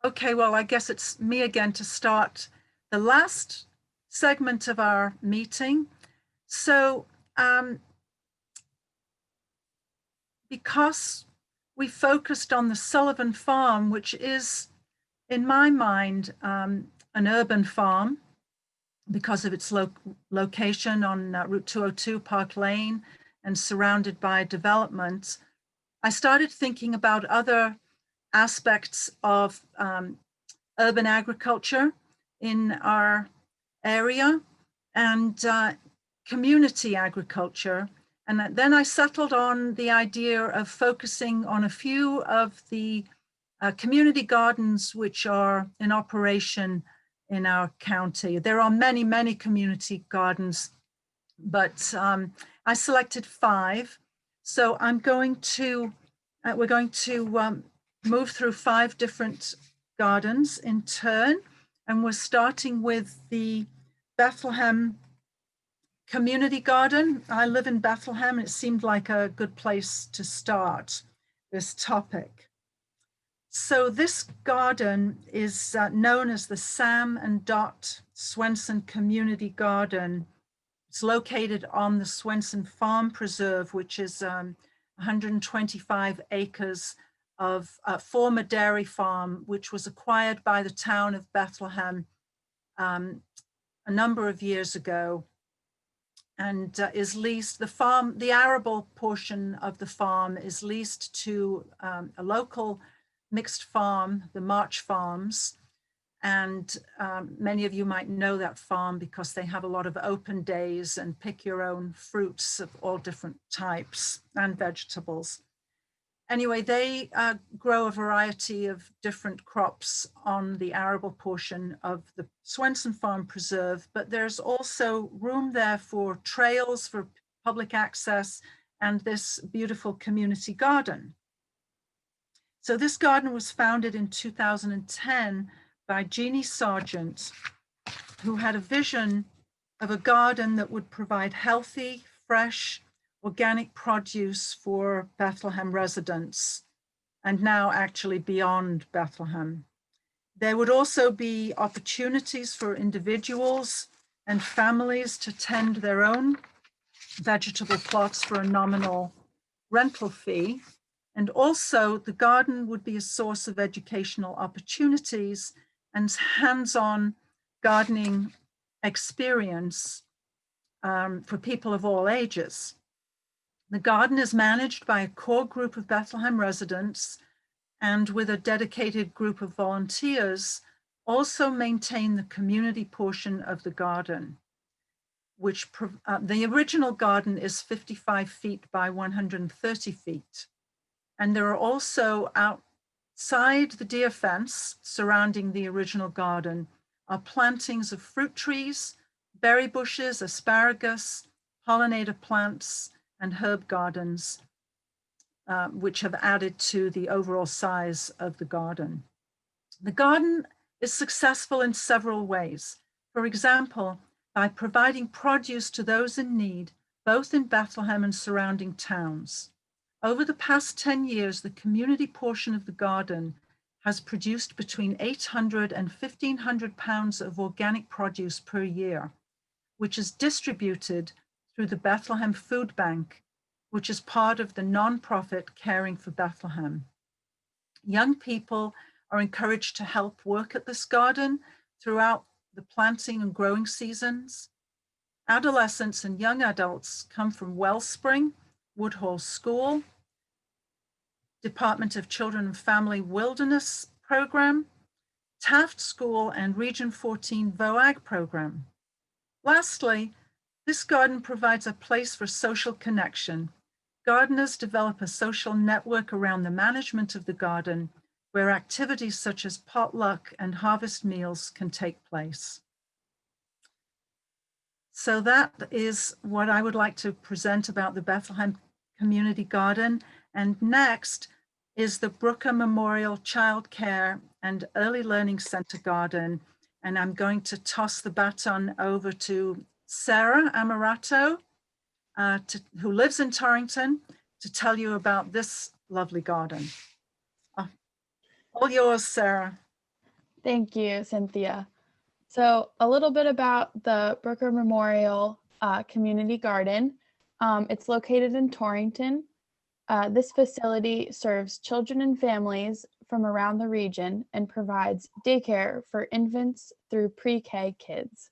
Okay, well, I guess it's me again to start the last segment of our meeting. So, because we focused on the Sullivan Farm, which is, in my mind, an urban farm because of its location on Route 202, Park Lane, and surrounded by development, I started thinking about other aspects of urban agriculture in our area and community agriculture. And then I settled on the idea of focusing on a few of the community gardens which are in operation in our county. There are many, many community gardens, but I selected 5. So I'm going to, we're going to move through 5 different gardens in turn. And we're starting with the Bethlehem Community Garden. I live in Bethlehem, and it seemed like a good place to start this topic. So this garden is known as the Sam and Dot Swenson Community Garden. It's located on the Swenson Farm Preserve, which is 125 acres of a former dairy farm, which was acquired by the town of Bethlehem a number of years ago, and is leased. The arable portion of the farm is leased to a local mixed farm, the March Farms. And many of you might know that farm because they have a lot of open days and pick your own fruits of all different types and vegetables. Anyway, they grow a variety of different crops on the arable portion of the Swenson Farm Preserve, but there's also room there for trails for public access and this beautiful community garden. So this garden was founded in 2010 by Jeannie Sargent, who had a vision of a garden that would provide healthy, fresh, organic produce for Bethlehem residents, and now actually beyond Bethlehem. There would also be opportunities for individuals and families to tend their own vegetable plots for a nominal rental fee. And also the garden would be a source of educational opportunities and hands-on gardening experience for people of all ages. The garden is managed by a core group of Bethlehem residents, and with a dedicated group of volunteers, also maintain the community portion of the garden, which the original garden is 55 feet by 130 feet. And there are also outside the deer fence surrounding the original garden are plantings of fruit trees, berry bushes, asparagus, pollinator plants, and herb gardens, which have added to the overall size of the garden. The garden is successful in several ways. For example, by providing produce to those in need, both in Bethlehem and surrounding towns. Over the past 10 years, the community portion of the garden has produced between 800 and 1,500 pounds of organic produce per year, which is distributed through the Bethlehem Food Bank, which is part of the nonprofit Caring for Bethlehem. Young people are encouraged to help work at this garden throughout the planting and growing seasons. Adolescents and young adults come from Wellspring, Woodhall School, Department of Children and Family Wilderness Program, Taft School, and Region 14 VOAG program. Lastly, this garden provides a place for social connection. Gardeners develop a social network around the management of the garden, where activities such as potluck and harvest meals can take place. So that is what I would like to present about the Bethlehem Community Garden. And next is the Brooker Memorial Child Care and Early Learning Center Garden. And I'm going to toss the baton over to Sarah Amarato, who lives in Torrington, to tell you about this lovely garden. All yours, Sarah. Thank you, Cynthia. So a little bit about the Brooker Memorial Community Garden. It's located in Torrington. This facility serves children and families from around the region and provides daycare for infants through pre-K kids.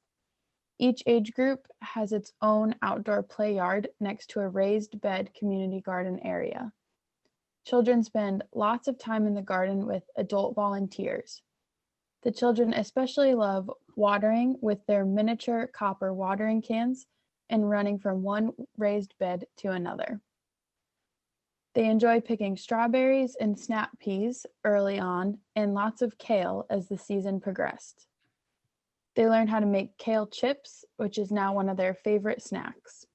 Each age group has its own outdoor play yard next to a raised bed community garden area. Children spend lots of time in the garden with adult volunteers. The children especially love watering with their miniature copper watering cans and running from one raised bed to another. They enjoy picking strawberries and snap peas early on and lots of kale as the season progressed. They learned how to make kale chips, which is now one of their favorite snacks.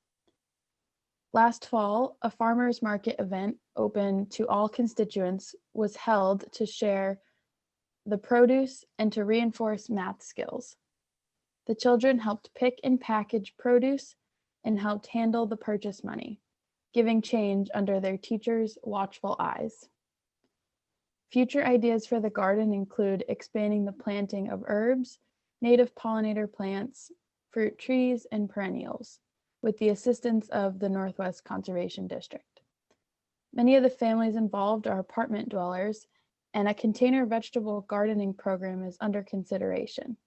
Last fall, a farmers market event open to all constituents was held to share the produce and to reinforce math skills. The children helped pick and package produce and helped handle the purchase money, giving change under their teachers' watchful eyes. Future ideas for the garden include expanding the planting of herbs, native pollinator plants, fruit trees, and perennials, with the assistance of the Northwest Conservation District. Many of the families involved are apartment dwellers, and a container vegetable gardening program is under consideration.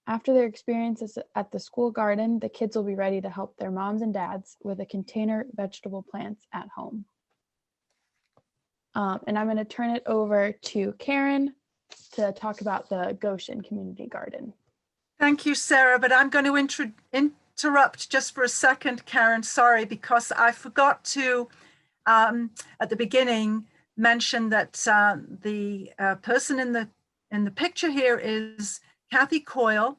After their experiences at the school garden, the kids will be ready to help their moms and dads with a container vegetable plants at home. And I'm going to turn it over to Karen to talk about the Goshen Community Garden. Thank you, Sarah, but I'm going to interrupt just for a second, Karen, sorry, because I forgot to, at the beginning, mention that the person in the picture here is Kathy Coyle,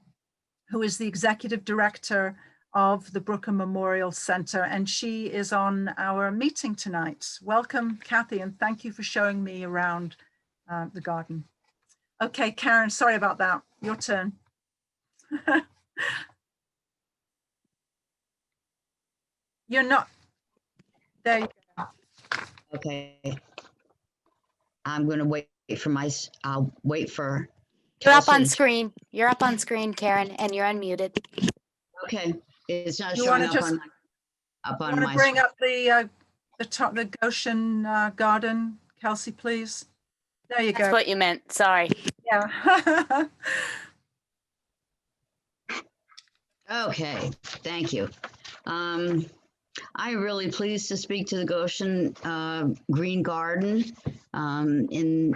who is the executive director of the Brooker Memorial Center, and she is on our meeting tonight. Welcome, Kathy, and thank you for showing me around the garden. Okay, Karen, sorry about that. Your turn. You're not, there you go. Okay. I'm going to wait for I'll wait for. You're up on screen. You're up on screen, Karen, and you're unmuted. Okay. It's not You showing want to just up on want to my bring up the Goshen garden, Kelsey, please. There you go. That's what you meant. Sorry. Yeah. Okay. Thank you. I'm really pleased to speak to the Goshen Green Garden. In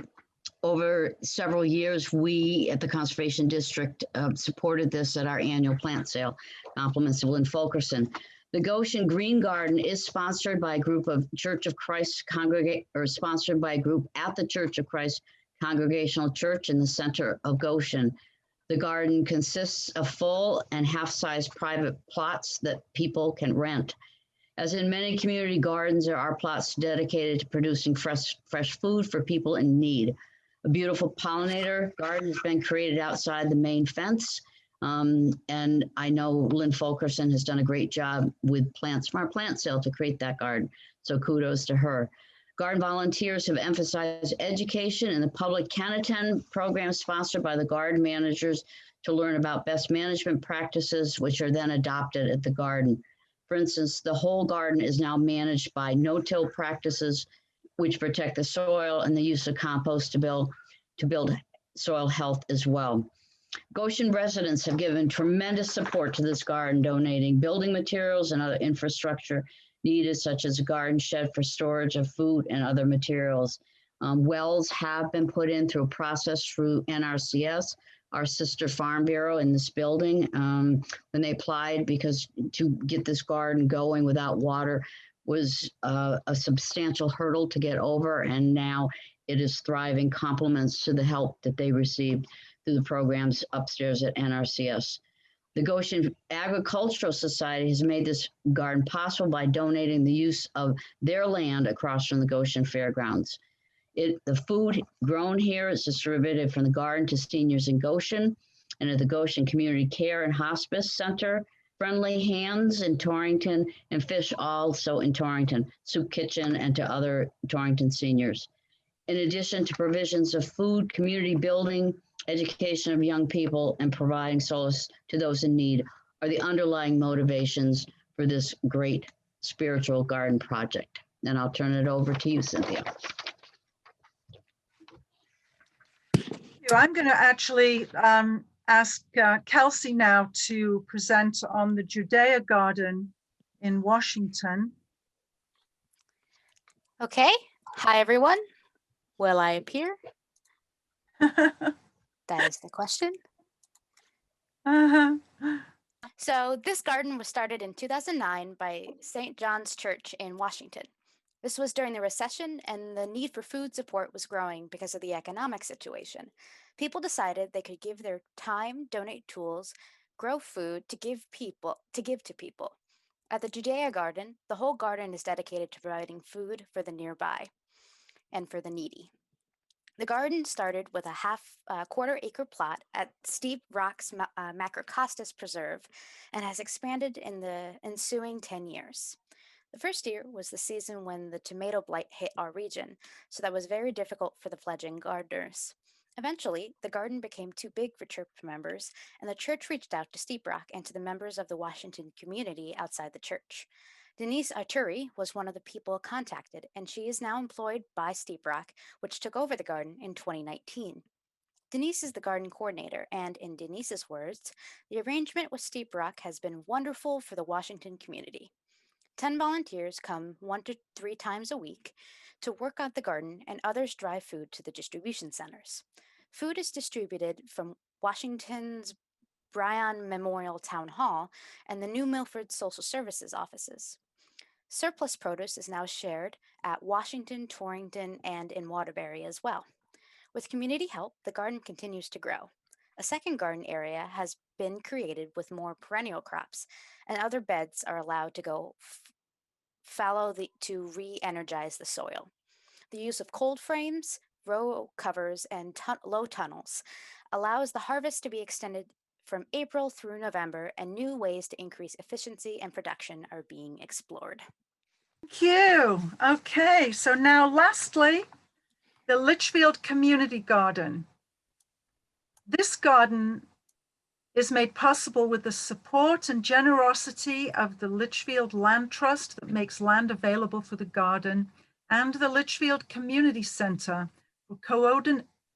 over several years, we at the Conservation District supported this at our annual plant sale, compliments of Lynn Fulkerson. The Goshen Green Garden is sponsored by a group of Church of Christ sponsored by a group at the Church of Christ Congregational Church in the center of Goshen. The garden consists of full and half-size private plots that people can rent. As in many community gardens, there are plots dedicated to producing fresh food for people in need. A beautiful pollinator garden has been created outside the main fence. And I know Lynn Fulkerson has done a great job with Smart Plant Sale to create that garden. So kudos to her. Garden volunteers have emphasized education, and the public can attend programs sponsored by the garden managers to learn about best management practices, which are then adopted at the garden. For instance, the whole garden is now managed by no-till practices, which protect the soil, and the use of compost to build soil health as well. Goshen residents have given tremendous support to this garden, donating building materials and other infrastructure needed, such as a garden shed for storage of food and other materials. Wells have been put in through a process through NRCS, our sister farm bureau in this building, when they applied, because to get this garden going without water was a substantial hurdle to get over, and now it is thriving, compliments to the help that they received through the programs upstairs at NRCS. The Goshen Agricultural Society has made this garden possible by donating the use of their land across from the Goshen Fairgrounds. The food grown here is distributed from the garden to seniors in Goshen and at the Goshen Community Care and Hospice Center, Friendly Hands in Torrington, and Fish also in Torrington, Soup Kitchen, and to other Torrington seniors. In addition to provisions of food, community building, education of young people, and providing solace to those in need are the underlying motivations for this great spiritual garden project. And I'll turn it over to you, Cynthia. I'm going to actually ask Kelsey now to present on the Judea Garden in Washington. Okay. Hi, everyone. Will I appear? That is the question. So this garden was started in 2009 by St. John's Church in Washington. This was during the recession, and the need for food support was growing because of the economic situation. People decided they could give their time, donate tools, grow food to give to people. At the Judea Garden, the whole garden is dedicated to providing food for the nearby and for the needy. The garden started with a quarter-acre plot at Steep Rocks Macrocostas Preserve and has expanded in the ensuing 10 years. The first year was the season when the tomato blight hit our region, so that was very difficult for the fledgling gardeners. Eventually, the garden became too big for church members, and the church reached out to Steep Rock and to the members of the Washington community outside the church. Denise Arturi was one of the people contacted, and she is now employed by Steep Rock, which took over the garden in 2019. Denise is the garden coordinator, and in Denise's words, the arrangement with Steep Rock has been wonderful for the Washington community. 10 volunteers come 1 to 3 times a week to work on the garden, and others drive food to the distribution centers. Food is distributed from Washington's Bryan Memorial Town Hall and the New Milford Social Services offices. Surplus produce is now shared at Washington, Torrington, and in Waterbury as well. With community help, the garden continues to grow. A second garden area has been created with more perennial crops, and other beds are allowed to go fallow to re-energize the soil. The use of cold frames, row covers, and low tunnels allows the harvest to be extended from April through November, and new ways to increase efficiency and production are being explored. Thank you. Okay, so now lastly, the Litchfield Community Garden. This garden is made possible with the support and generosity of the Litchfield Land Trust that makes land available for the garden, and the Litchfield Community Center for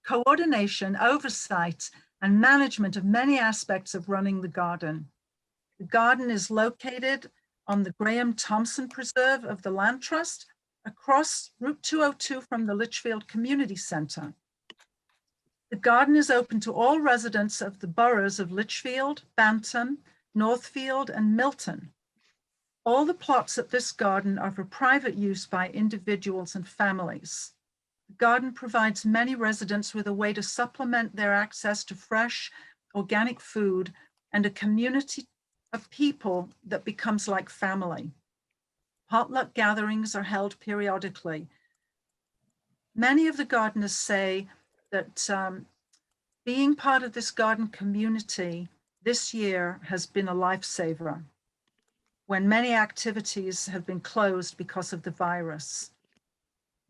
coordination, oversight, and management of many aspects of running the garden. The garden is located on the Graham Thompson Preserve of the Land Trust, across Route 202 from the Litchfield Community Center. The garden is open to all residents of the boroughs of Litchfield, Bantam, Northfield, and Milton. All the plots at this garden are for private use by individuals and families. The garden provides many residents with a way to supplement their access to fresh, organic food and a community of people that becomes like family. Potluck gatherings are held periodically. Many of the gardeners say that being part of this garden community this year has been a lifesaver when many activities have been closed because of the virus.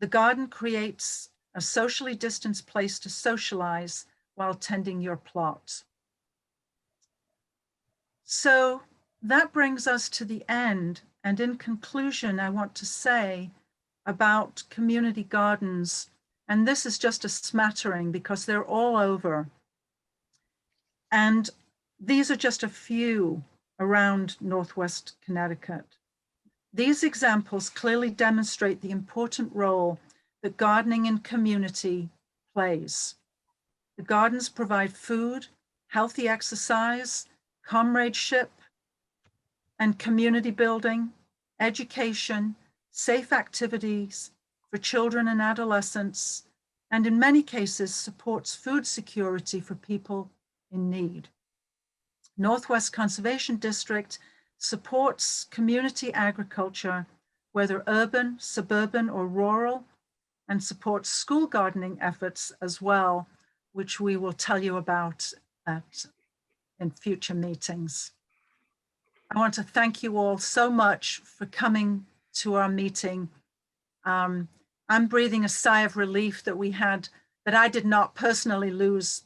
The garden creates a socially distanced place to socialize while tending your plot. So that brings us to the end. And in conclusion, I want to say about community gardens, and this is just a smattering because they're all over. And these are just a few around Northwest Connecticut. These examples clearly demonstrate the important role that gardening in community plays. The gardens provide food, healthy exercise, comradeship, and community building, education, safe activities for children and adolescents, and in many cases supports food security for people in need. Northwest Conservation District supports community agriculture, whether urban, suburban, or rural, and supports school gardening efforts as well, which we will tell you about in future meetings. I want to thank you all so much for coming to our meeting. I'm breathing a sigh of relief that I did not personally lose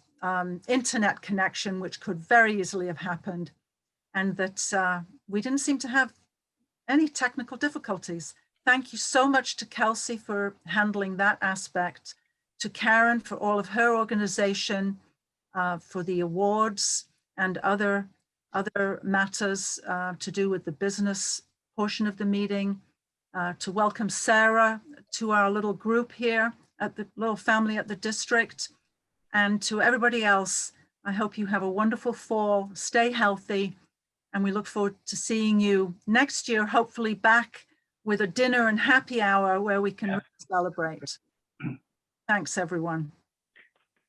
internet connection, which could very easily have happened, and that we didn't seem to have any technical difficulties. Thank you so much to Kelsey for handling that aspect, to Karen for all of her organization, for the awards and other matters to do with the business portion of the meeting, to welcome Sarah to our little group here at the little family at the district, and to everybody else. I hope you have a wonderful fall, stay healthy, and we look forward to seeing you next year, hopefully back with a dinner and happy hour where we can celebrate. Thanks, everyone.